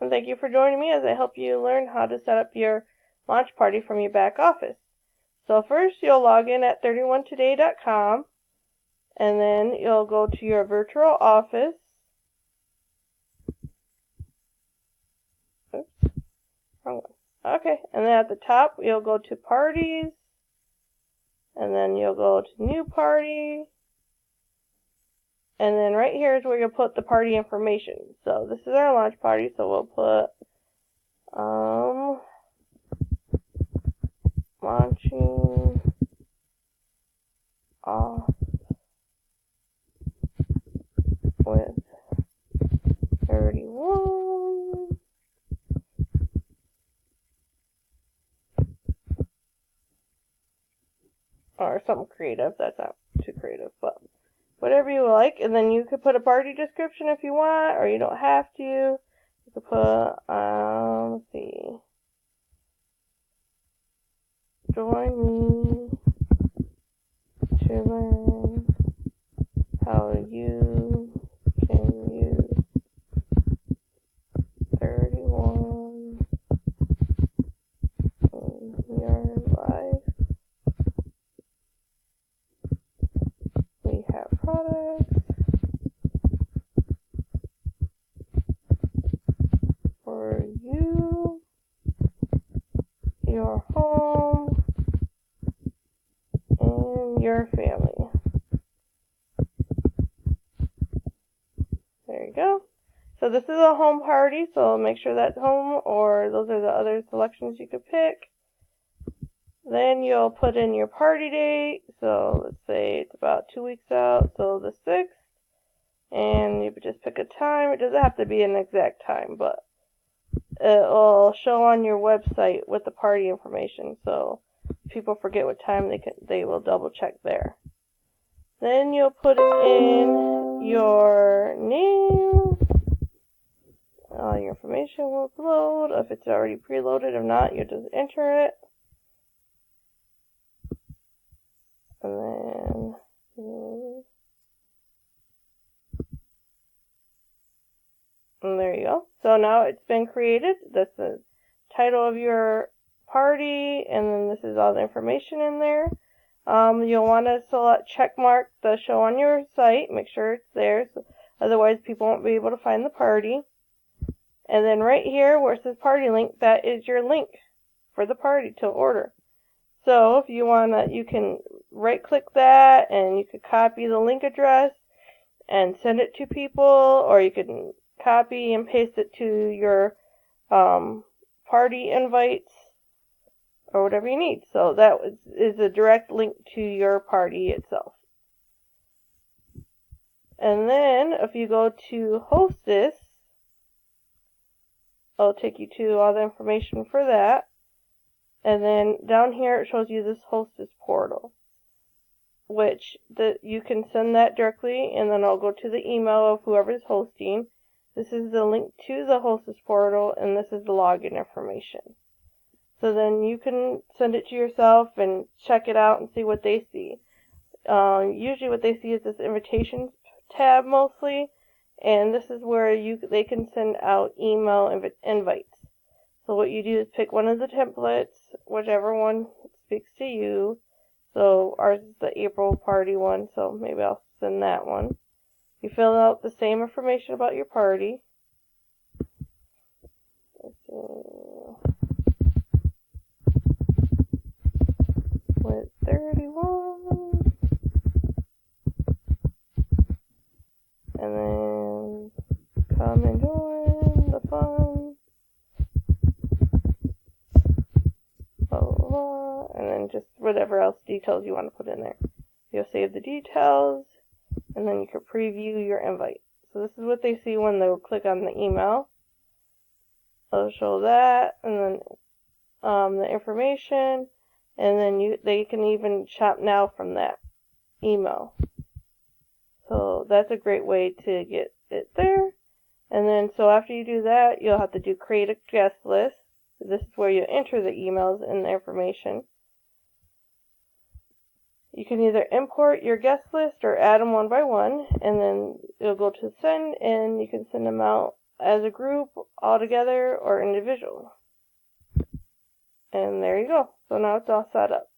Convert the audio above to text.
and thank you for joining me as I help you learn how to set up your launch party from your back office. So first you'll log in at 31today.com, and then you'll go to your virtual office. Oops, wrong one. Okay, and then at the top you'll go to parties, and then you'll go to new party, and then right here is where you'll put the party information. So this is our launch party, so we'll put launching off with 31. Or something creative. That's not too creative, but whatever you like. And then you could put a party description if you want, or you don't have to. You could put, let's see, join me to learn how you can use 31 in your life. We have products for you, your home, and your family. There you go. So this is a home party, so make sure that's home, or those are the other selections you could pick. Then you'll put in your party date, so let's say it's about 2 weeks out, so the 6th, and you could just pick a time. It doesn't have to be an exact time, but it will show on your website with the party information, so if people forget what time, they will double check there. Then you'll put in your name. All your information will load if it's already preloaded. If not, you just enter it. And there you go. So now it's been created. That's the title of your party, and then this is all the information in there. You'll want to select checkmark the show on your site. Make sure it's there, so otherwise people won't be able to find the party. And then right here where it says party link, that is your link for the party to order. So if you want to, you can right click that and you could copy the link address and send it to people, or you can copy and paste it to your party invites or whatever you need. So that is a direct link to your party itself. And then if you go to Hostess, it'll take you to all the information for that. And then down here it shows you this Hostess portal, which you can send that directly, and then I'll go to the email of whoever's hosting. This is the link to the Hostess portal, and this is the login information. So then you can send it to yourself and check it out and see what they see. Usually what they see is this invitations tab mostly, and this is where they can send out email invites. So what you do is pick one of the templates, whichever one speaks to you. So ours is the April party one, so maybe I'll send that one. You fill out the same information about your party. Let's see. With 31. And then come and join the fun. Blah, blah, blah. And then just whatever else details you want to put in there. You'll save the details, and then you can preview your invite. So this is what they see when they click on the email. It'll show that, and then the information, and then they can even shop now from that email. So that's a great way to get it there. And then so after you do that, you'll have to do create a guest list. So this is where you enter the emails and the information. You can either import your guest list or add them one by one, and then you'll go to send, and you can send them out as a group, all together, or individual. And there you go. So now it's all set up.